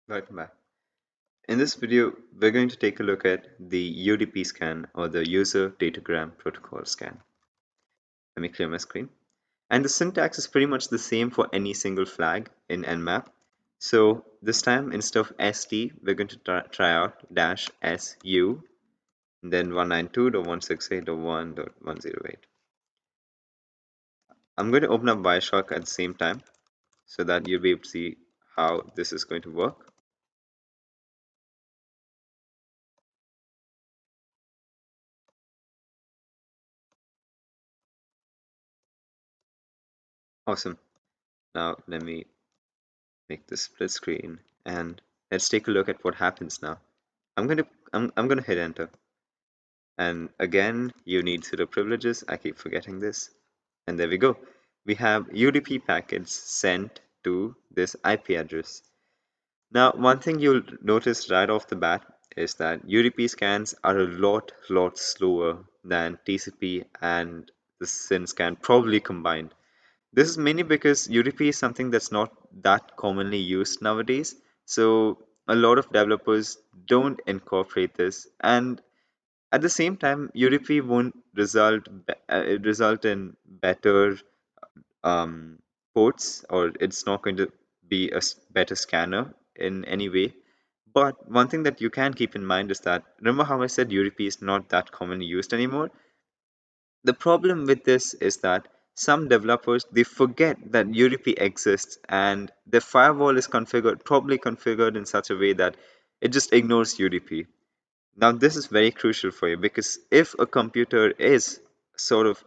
Welcome back. In this video, we're going to take a look at the UDP scan or the User Datagram Protocol scan. Let me clear my screen. And the syntax is pretty much the same for any single flag in nmap. So this time, instead of st, we're going to try out -su, and then 192.168.1.108. I'm going to open up Wireshark at the same time so that you'll be able to see how this is going to work. Awesome. Now let me make this split screen and let's take a look at what happens now. I'm gonna hit enter, and again you need sudo privileges. I keep forgetting this, and there we go. We have UDP packets sent to this IP address. Now one thing you'll notice right off the bat is that UDP scans are a lot slower than TCP and the SYN scan probably combined. This is mainly because UDP is something that's not that commonly used nowadays. So a lot of developers don't incorporate this, and at the same time, UDP won't result in better um, ports, or it's not going to be a better scanner in any way. But one thing that you can keep in mind is that remember how I said UDP is not that commonly used anymore? The problem with this is that some developers they forget that UDP exists and the firewall is probably configured in such a way that it just ignores UDP. Now this is very crucial for you because if a computer is sort of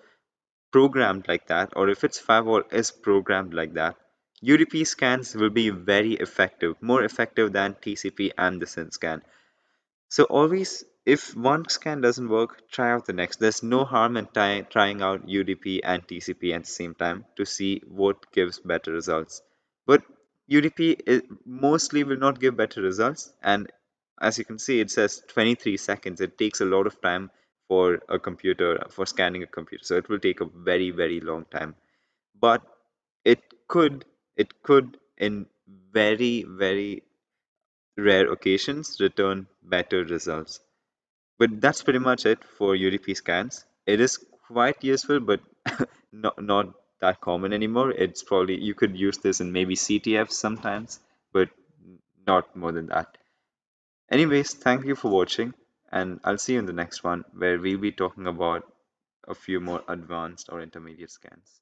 programmed like that, or if its firewall is programmed like that, UDP scans will be very effective, more effective than TCP and the SYN scan. So always, if one scan doesn't work, try out the next. There's no harm in trying out UDP and TCP at the same time to see what gives better results. But UDP mostly will not give better results, and as you can see, it says 23 seconds. It takes a lot of time for a computer, for scanning a computer. So it will take a very long time. But it it could in very rare occasions return better results. But that's pretty much it for UDP scans. It is quite useful, but not that common anymore. It's probably you could use this in maybe CTF sometimes, but not more than that. Anyways, thank you for watching, and I'll see you in the next one where we'll be talking about a few more advanced or intermediate scans.